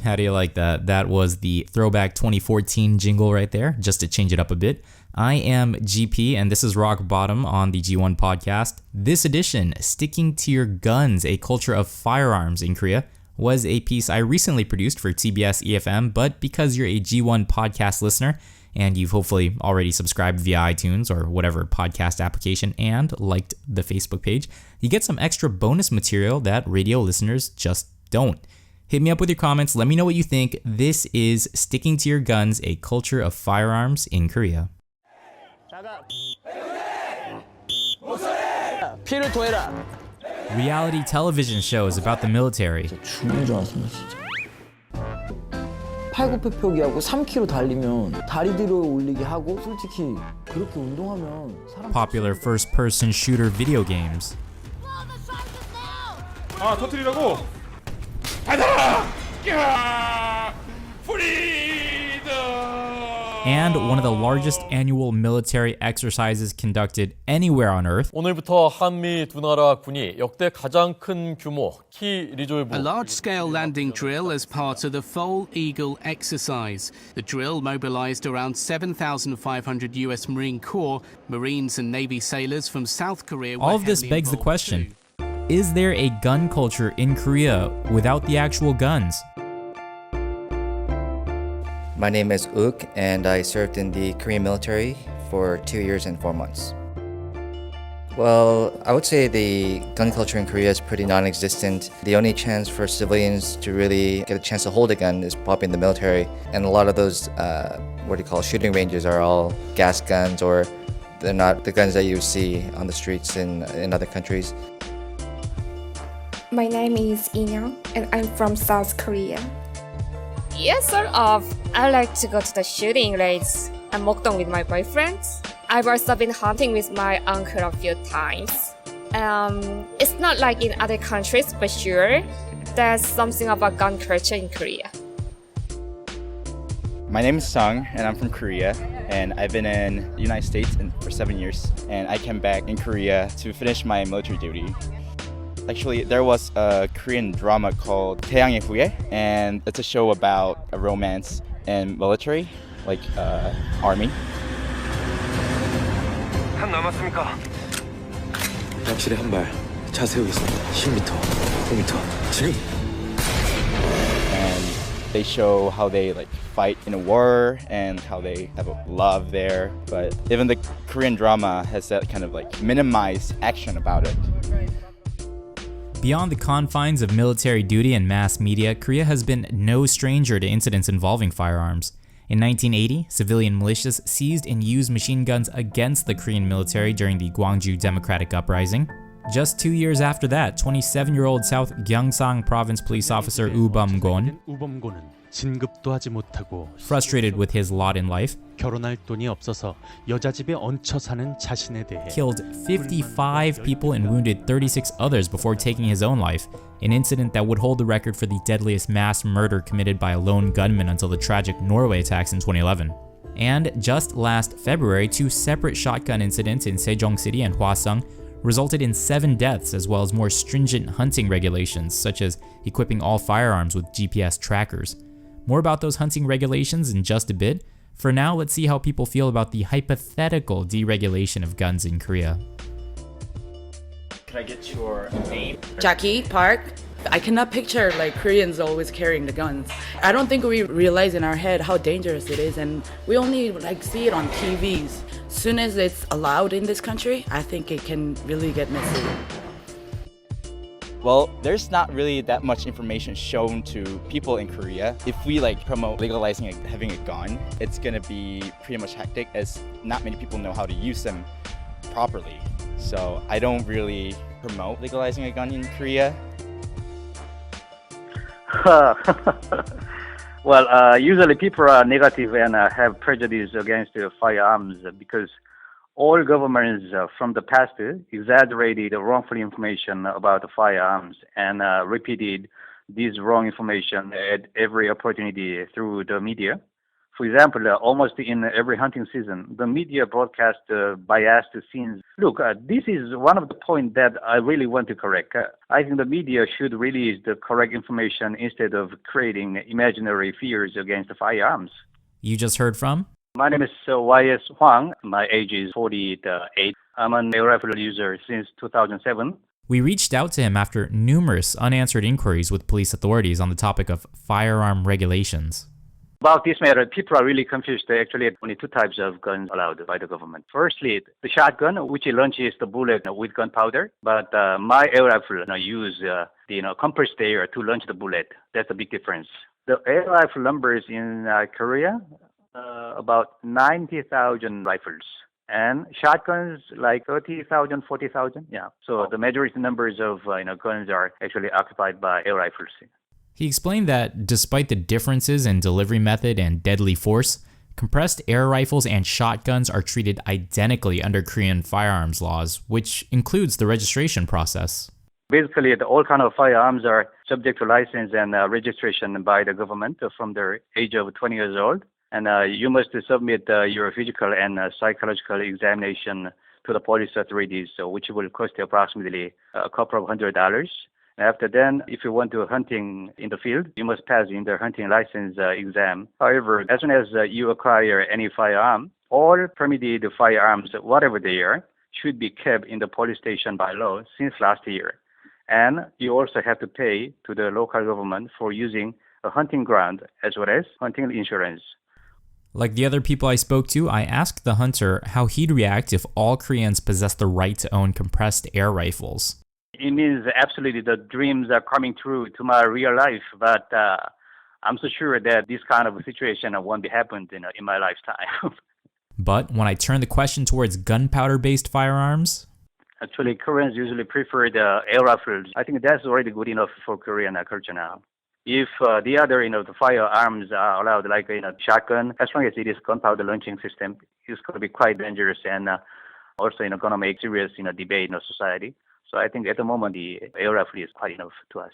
How do you like that? That was the throwback 2014 jingle right there, just to change it up a bit. I am GP, and this is Rock Bottom on the G1 podcast. This edition, Sticking to Your Guns, a Culture of Firearms in Korea, was a piece I recently produced for TBS EFM, but because you're a G1 podcast listener, and you've hopefully already subscribed via iTunes or whatever podcast application and liked the Facebook page, you get some extra bonus material that radio listeners just don't. Hit me up with your comments. Let me know what you think. This is Sticking to Your Guns, a Culture of Firearms in Korea. Reality television shows about the military. 팔굽혀펴기하고 3km 달리면 다리 들어 올리기 하고 솔직히 그렇게 운동하면 사람 Popular first-person shooter video games. 아, 터뜨리라고. 가자! 야! 프리덤! And one of the largest annual military exercises conducted anywhere on Earth. 오늘부터 한미 두 나라 군이 역대 가장 큰 규모 키 리졸브 A large-scale landing drill as part of the Foal Eagle exercise. The drill mobilized around 7,500 U.S. Marine Corps, Marines and Navy sailors from South Korea. All of this begs the question, is there a gun culture in Korea without the actual guns? My name is Uk, and I served in the Korean military for 2 years and 4 months. Well, I would say the gun culture in Korea is pretty non-existent. The only chance for civilians to really get a chance to hold a gun is probably in the military. And a lot of those, shooting ranges are all gas guns, or they're not the guns that you see on the streets in other countries. My name is Inyoung, and I'm from South Korea. Yes, sort of. I like to go to the shooting range and Mokdong with my boyfriends. I've also been hunting with my uncle a few times. It's not like in other countries, for sure. There's something about gun culture in Korea. My name is Sung, and I'm from Korea, and I've been in the United States for 7 years, and I came back in Korea to finish my military duty. Actually, there was a Korean drama called 태양의 후예, and it's a show about a romance and military, like army. 한 남았습니까? 확실히 한 발 차 세우겠습니다. 10m, 5m, 진행. And they show how they fight in a war and how they have a love there. But even the Korean drama has that kind of minimized action about it. Beyond the confines of military duty and mass media, Korea has been no stranger to incidents involving firearms. In 1980, civilian militias seized and used machine guns against the Korean military during the Gwangju Democratic Uprising. Just 2 years after that, 27-year-old South Gyeongsang Province police officer Woo Bum-gon, 진급도 하지 못하고 frustrated with his lot in life, 결혼할 돈이 없어서 여자 집에 얹혀 사는 자신에 대해 killed 55 people and wounded 36 others before taking his own life, an incident that would hold the record for the deadliest mass murder committed by a lone gunman until the tragic Norway attacks in 2011. And just last February, 2 separate shotgun incidents in Sejong City and Hwaseong resulted in 7 deaths, as well as more stringent hunting regulations, such as equipping all firearms with GPS trackers. More about those hunting regulations in just a bit. For now, let's see how people feel about the hypothetical deregulation of guns in Korea. Can I get your name? Jackie Park. I cannot picture Koreans always carrying the guns. I don't think we realize in our head how dangerous it is, and we only see it on TVs. Soon as it's allowed in this country, I think it can really get messy. Well, there's not really that much information shown to people in Korea. If we promote legalizing having a gun, it's gonna be pretty much hectic, as not many people know how to use them properly. So I don't really promote legalizing a gun in Korea. Well, usually people are negative and have prejudice against firearms because all governments from the past exaggerated wrongful information about the firearms and repeated this wrong information at every opportunity through the media. For example, almost in every hunting season, the media broadcast biased scenes. Look, this is one of the points that I really want to correct. I think the media should release the correct information instead of creating imaginary fears against firearms. You just heard from? My name is Y.S. Huang. My age is 48. I'm an air rifle user since 2007. We reached out to him after numerous unanswered inquiries with police authorities on the topic of firearm regulations. About this matter, people are really confused. Actually, only two types of guns allowed by the government. Firstly, the shotgun, which launches the bullet with gunpowder. But my air rifle use the compressed air to launch the bullet. That's a big difference. The air rifle numbers in Korea, about 90,000 rifles. And shotguns like 30,000, 40,000. Yeah. So the majority numbers of guns are actually occupied by air rifles. He explained that despite the differences in delivery method and deadly force, compressed air rifles and shotguns are treated identically under Korean firearms laws, which includes the registration process. Basically, all kind of firearms are subject to license and registration by the government from the age of 20 years old. And you must submit your physical and psychological examination to the police authorities, which will cost you approximately a couple of $100. After then, if you want to hunting in the field, you must pass in the hunting license exam. However, as soon as you acquire any firearm, all permitted firearms, whatever they are, should be kept in the police station by law since last year. And you also have to pay to the local government for using a hunting ground as well as hunting insurance. Like the other people I spoke to, I asked the hunter how he'd react if all Koreans possessed the right to own compressed air rifles. It means absolutely the dreams are coming true to my real life, but I'm so sure that this kind of situation won't be happened in my lifetime. But when I turn the question towards gunpowder-based firearms... Actually, Koreans usually prefer the air rifles. I think that's already good enough for Korean culture now. If the other, the firearms are allowed, like shotgun, as long as it is gunpowder launching system, it's going to be quite dangerous and also going to make serious debate in society. So I think at the moment the air rifle is quite enough to us.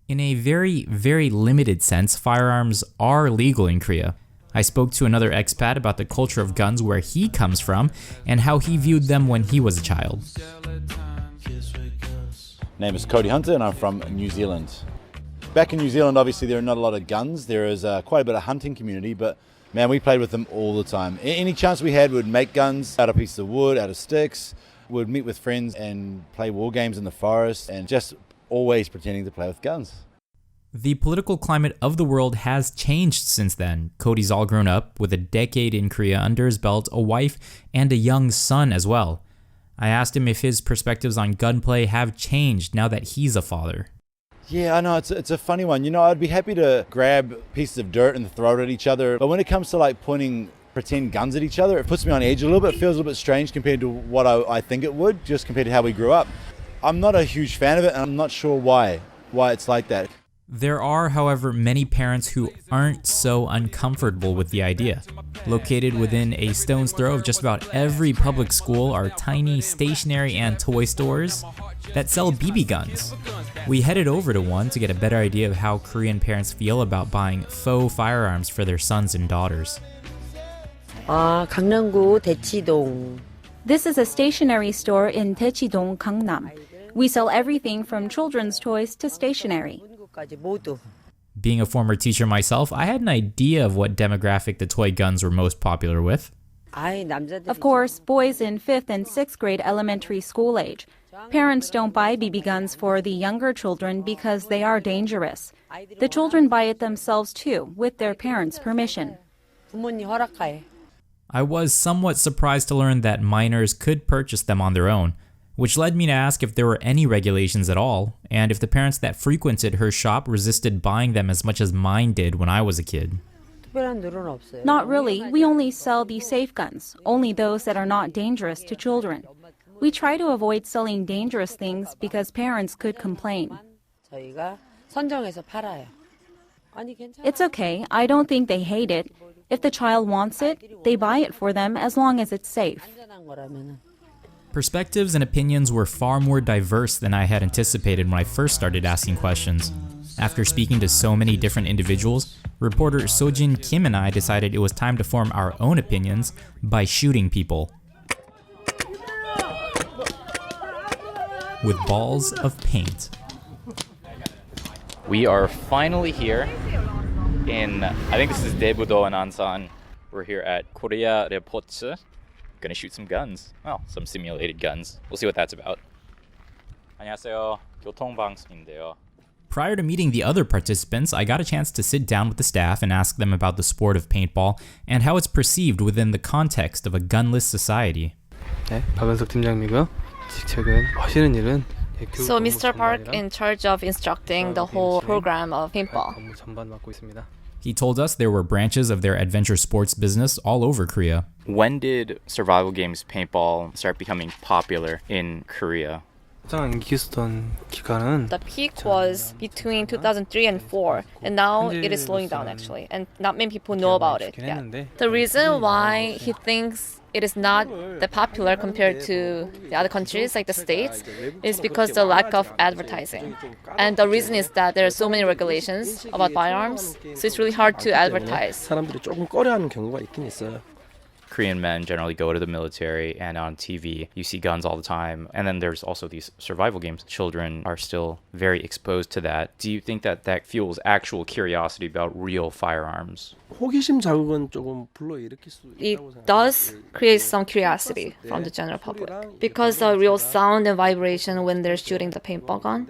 In a very, very limited sense, firearms are legal in Korea. I spoke to another expat about the culture of guns where he comes from and how he viewed them when he was a child. Name is Cody Hunter and I'm from New Zealand. Back in New Zealand, obviously there are not a lot of guns. There is quite a bit of hunting community, but man, we played with them all the time. Any chance we had, we'd make guns out of pieces of wood, out of sticks. We'd meet with friends and play war games in the forest and just always pretending to play with guns. The political climate of the world has changed since then. Cody's all grown up with a decade in Korea under his belt, a wife, and a young son as well. I asked him if his perspectives on gunplay have changed now that he's a father. Yeah, I know, it's a funny one. I'd be happy to grab pieces of dirt and throw it at each other, but when it comes to like pointing pretend guns at each other, it puts me on edge a little bit. It feels a little bit strange compared to what I think it would, just compared to how we grew up. I'm not a huge fan of it, and I'm not sure why it's like that. There are, however, many parents who aren't so uncomfortable with the idea. Located within a stone's throw of just about every public school are tiny stationery and toy stores that sell BB guns. We headed over to one to get a better idea of how Korean parents feel about buying faux firearms for their sons and daughters. 강남구 대치동. This is a stationery store in Daechidong, Gangnam. We sell everything from children's toys to stationery. Being a former teacher myself, I had an idea of what demographic the toy guns were most popular with. Of course, boys in 5th and 6th grade elementary school age. Parents don't buy BB guns for the younger children because they are dangerous. The children buy it themselves too, with their parents' permission. I was somewhat surprised to learn that minors could purchase them on their own, which led me to ask if there were any regulations at all, and if the parents that frequented her shop resisted buying them as much as mine did when I was a kid. Not really. We only sell the safe guns, only those that are not dangerous to children. We try to avoid selling dangerous things because parents could complain. It's okay. I don't think they hate it. If the child wants it, they buy it for them as long as it's safe. Perspectives and opinions were far more diverse than I had anticipated when I first started asking questions. After speaking to so many different individuals, Reporter Sojin Kim and I decided it was time to form our own opinions by shooting people with balls of paint. We are finally here in, I think this is Daebudo and Ansan. We're here at Korea Reports. Gonna shoot some guns. Well, some simulated guns. We'll see what that's about. 안녕하세요. 교통방송인데요. Prior to meeting the other participants, I got a chance to sit down with the staff and ask them about the sport of paintball and how it's perceived within the context of a gunless society. 네, 박은석 팀장님이고요. 최근 하시는 일은 So Mr. Park in charge of instructing the whole program of paintball. 전반 맡고 있습니다. He told us there were branches of their adventure sports business all over Korea. When did survival games paintball start becoming popular in Korea? 가장 인기 있었던 기간은 The peak was between 2003 and 4, and now it is slowing down actually, and not many people know about it yet. The reason why he thinks it is not that popular compared to the other countries like the States is because the lack of advertising. And the reason is that there are so many regulations about firearms, so it's really hard to advertise. 사람들이 조금 꺼려하는 경우가 있긴 있어요. Korean men generally go to the military, and on TV you see guns all the time. And then there's also these survival games. Children are still very exposed to that. Do you think that that fuels actual curiosity about real firearms? 호기심 자극은 조금 불러일으킬 수 It does create some curiosity from the general public because the real sound and vibration when they're shooting the paintball gun.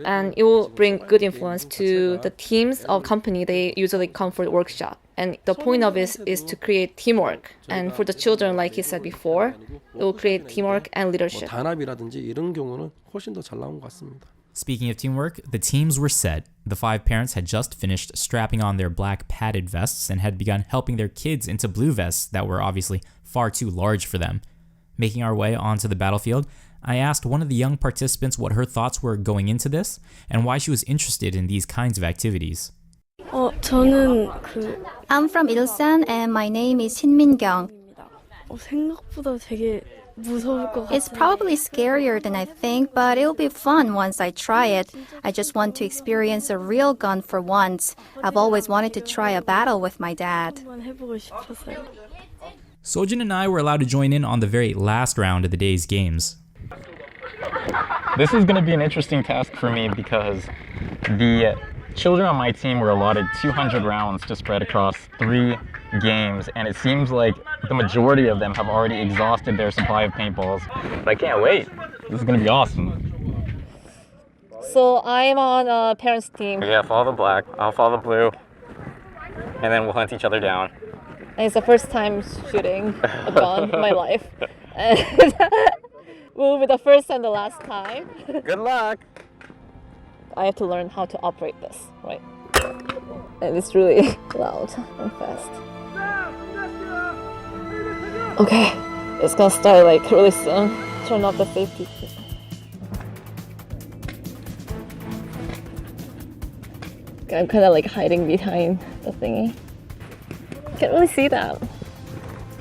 And it will bring good influence to the teams of company they usually come for the workshop. And the point of it is to create teamwork. And for the children, like he said before, it will create teamwork and leadership. 단합이라든지 이런 경우는 훨씬 더 잘 나온 것 같습니다. Speaking of teamwork, the teams were set. The 5 parents had just finished strapping on their black padded vests and had begun helping their kids into blue vests that were obviously far too large for them. Making our way onto the battlefield, I asked one of the young participants what her thoughts were going into this and why she was interested in these kinds of activities. I'm from Ilsan and my name is 신민경. 생각보다 되게 무서울 것 같아요. It's probably scarier than I think, but it'll be fun once I try it. I just want to experience a real gun for once. I've always wanted to try a battle with my dad. 해보고 싶었어요. Sojin and I were allowed to join in on the very last round of the day's games. This is going to be an interesting task for me because the children on my team were allotted 200 rounds to spread across 3 games, and it seems like the majority of them have already exhausted their supply of paintballs. But I can't wait. This is going to be awesome. So I'm on parents' team. Yeah, follow the black, I'll follow the blue, and then we'll hunt each other down. And it's the first time shooting a gun in my life. And will be the first and the last time. Good luck. I have to learn how to operate this, right? And it's really loud and fast. Okay, it's gonna start like really soon. Turn off the safety. I'm kind of like hiding behind the thingy. Can't really see that.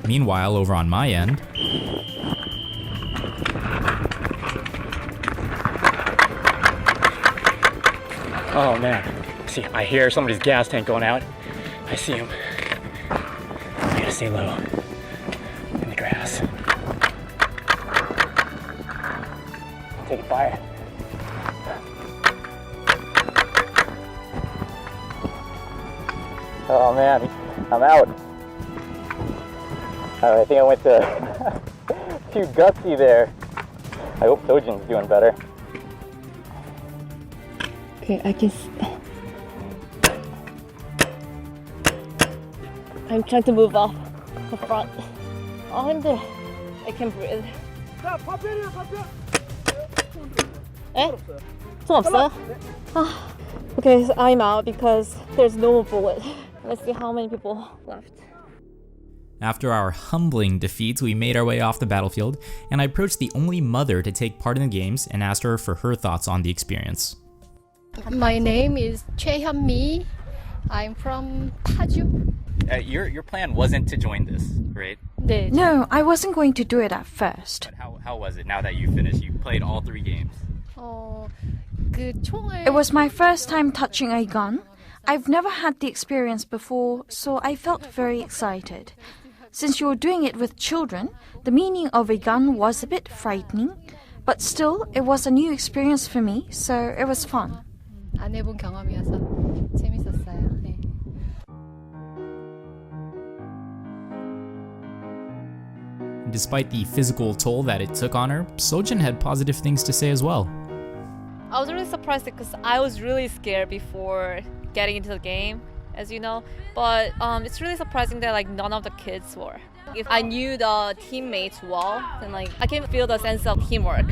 Meanwhile, over on my end, Oh man, see, I hear somebody's gas tank going out. I see him. I gotta stay low in the grass. Take fire. Oh man, I'm out. I think I went too gutsy there. I hope Sojin's doing better. Okay, I can. I'm trying to move off the front. 힘들어. I can breathe. 에? 총 없어요? Okay, so I'm out because there's no bullet. Let's see how many people left. After our humbling defeats, we made our way off the battlefield, and I approached the only mother to take part in the games and asked her for her thoughts on the experience. My name is Choi Hyun-mi. I'm from Paju. Your plan wasn't to join this, right? 네. No, I wasn't going to do it at first. But how was it now that you finished? You played all 3 games. It was my first time touching a gun. I've never had the experience before, so I felt very excited. Since you're doing it with children, the meaning of a gun was a bit frightening, but still, it was a new experience for me, so it was fun. 안 해본 경험이어서 재밌었어요. 네. Despite the physical toll that it took on her, Sojin had positive things to say as well. I was really surprised because I was really scared before getting into the game, as you know. But it's really surprising that like none of the kids were. If I knew the teammates well, then like I can feel the sense of teamwork,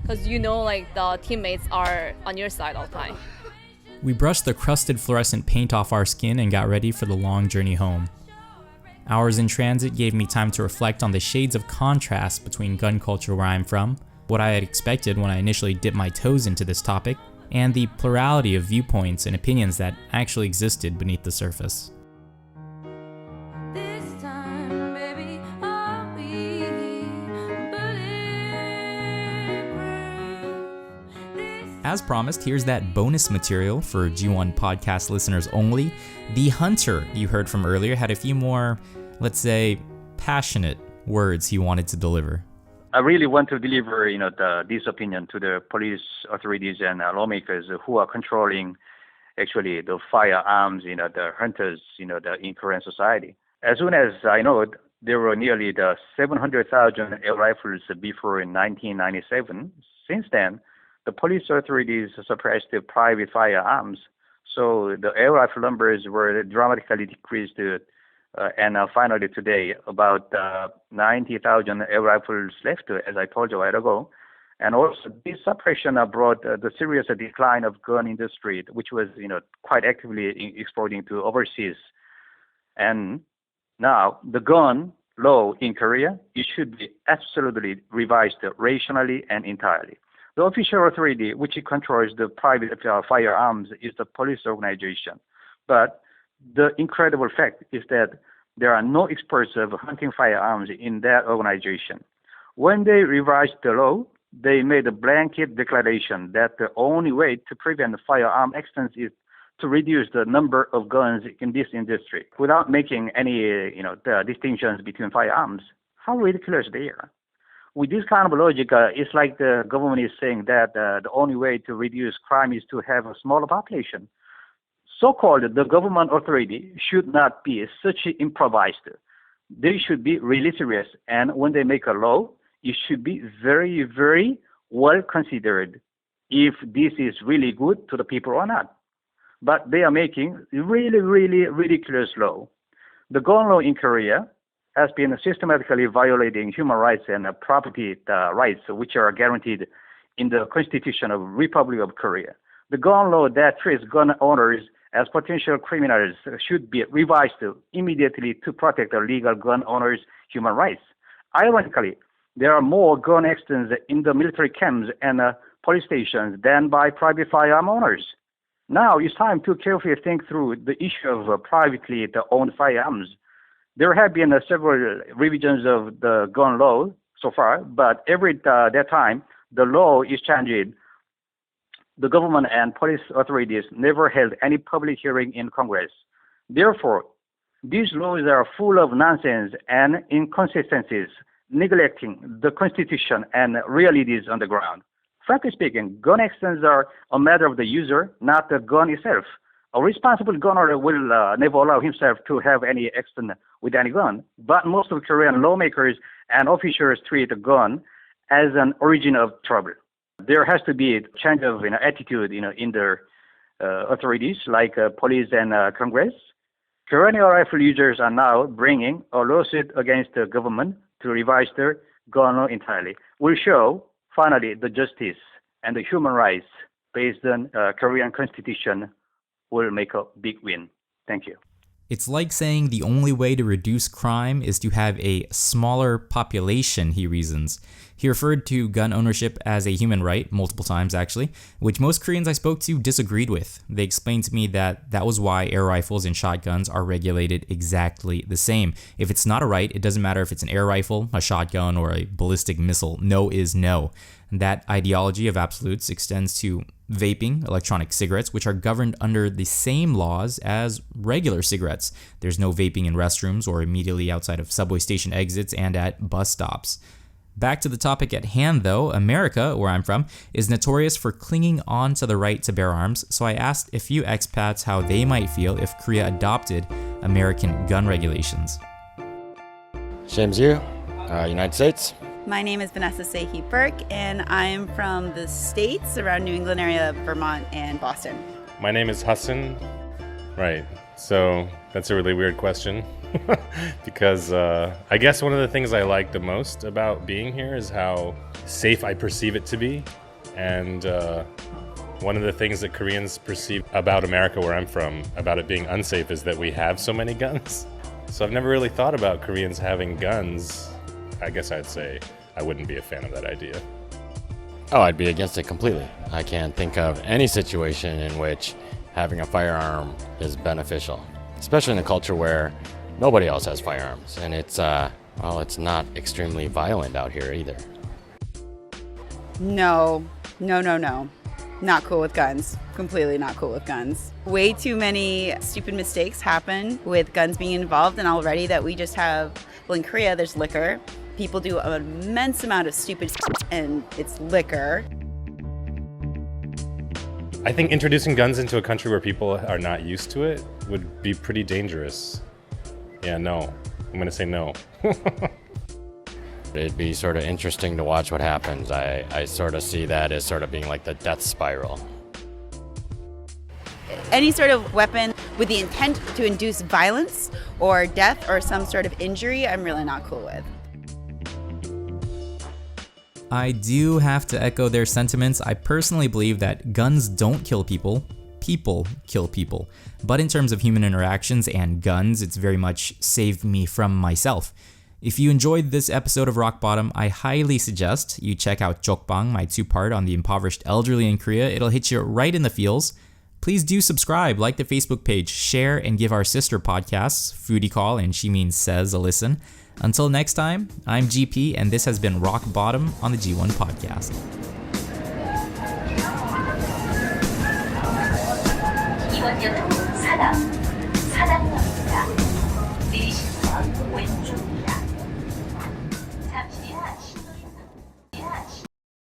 because you know like the teammates are on your side all the time. We brushed the crusted fluorescent paint off our skin and got ready for the long journey home. Hours in transit gave me time to reflect on the shades of contrast between gun culture where I'm from, what I had expected when I initially dipped my toes into this topic, and the plurality of viewpoints and opinions that actually existed beneath the surface. As promised, here's that bonus material for G1 podcast listeners only. The hunter you heard from earlier had a few more, let's say, passionate words he wanted to deliver. I really want to deliver, this opinion to the police authorities and lawmakers who are controlling, actually, the firearms, the hunters, in Korean society. As soon as I know, there were nearly 700,000 air rifles before in 1997. Since then, the police authorities suppressed the private firearms, so the air rifle numbers were dramatically decreased. And finally today, about 90,000 air rifles left, as I told you a while ago. And also, this suppression brought the serious decline of gun industry, which was, quite actively exporting to overseas. And now, the gun law in Korea, it should be absolutely revised rationally and entirely. The official authority which controls the private firearms is the police organization. But the incredible fact is that there are no experts of hunting firearms in that organization. When they revised the law, they made a blanket declaration that the only way to prevent firearm accidents is to reduce the number of guns in this industry without making any, the distinctions between firearms. How ridiculous they are. With this kind of logic, it's like the government is saying that the only way to reduce crime is to have a smaller population. So-called the government authority should not be such improvised. They should be really serious, and when they make a law, it should be very, very well considered if this is really good to the people or not. But they are making really, really ridiculous law. The gun law in Korea has been systematically violating human rights and property rights, which are guaranteed in the Constitution of Republic of Korea. The gun law that treats gun owners as potential criminals should be revised immediately to protect the legal gun owners' human rights. Ironically, there are more gun accidents in the military camps and police stations than by private firearm owners. Now it's time to carefully think through the issue of privately owned firearms. There have been several revisions of the gun law so far, but every that time the law is changed. The government and police authorities never held any public hearing in Congress. Therefore, these laws are full of nonsense and inconsistencies, neglecting the Constitution and realities on the ground. Frankly speaking, gun accidents are a matter of the user, not the gun itself. A responsible gun owner will never allow himself to have any accident with any gun, but most of Korean lawmakers and officials treat a gun as an origin of trouble. There has to be a change of attitude in the authorities like police and Congress. Korean air rifle users are now bringing a lawsuit against the government to revise their gun law entirely. We'll show finally the justice and the human rights based on Korean Constitution will make a big win. Thank you. It's like saying the only way to reduce crime is to have a smaller population, he reasons. He referred to gun ownership as a human right, multiple times actually, which most Koreans I spoke to disagreed with. They explained to me that that was why air rifles and shotguns are regulated exactly the same. If it's not a right, it doesn't matter if it's an air rifle, a shotgun, or a ballistic missile. No is no. And that ideology of absolutes extends to vaping, electronic cigarettes, which are governed under the same laws as regular cigarettes. There's no vaping in restrooms or immediately outside of subway station exits and at bus stops. Back to the topic at hand, though, America, where I'm from, is notorious for clinging on to the right to bear arms, so I asked a few expats how they might feel if Korea adopted American gun regulations. James Yu, United States. My name is Vanessa Sehi-Burke, and I'm from the States around New England area, Vermont and Boston. My name is Hassan. Right, so that's a really weird question. Because I guess one of the things I like the most about being here is how safe I perceive it to be. And one of the things that Koreans perceive about America, where I'm from, about it being unsafe, is that we have so many guns. So I've never really thought about Koreans having guns. I guess I'd say I wouldn't be a fan of that idea. Oh, I'd be against it completely. I can't think of any situation in which having a firearm is beneficial, especially in a culture where nobody else has firearms, and it's not extremely violent out here either. No. Not cool with guns. Completely not cool with guns. Way too many stupid mistakes happen with guns being involved, and already that we just have, well, in Korea, there's liquor. People do an immense amount of stupid and it's liquor. I think introducing guns into a country where people are not used to it would be pretty dangerous. Yeah, no. I'm going to say no. It'd be sort of interesting to watch what happens. I sort of see that as sort of being like the death spiral. Any sort of weapon with the intent to induce violence or death or some sort of injury, I'm really not cool with. I do have to echo their sentiments. I personally believe that guns don't kill people. People kill people. But in terms of human interactions and guns, it's very much saved me from myself. If you enjoyed this episode of Rock Bottom, I highly suggest you check out Jokbang, my two-part on the impoverished elderly in Korea. It'll hit you right in the feels. Please do subscribe, like the Facebook page, share, and give our sister podcasts, Foodie Call and She Means Says, a listen. Until next time, I'm GP, and this has been Rock Bottom on the G1 Podcast. 이번 역은 사당역입니다. 내리실 분 왼쪽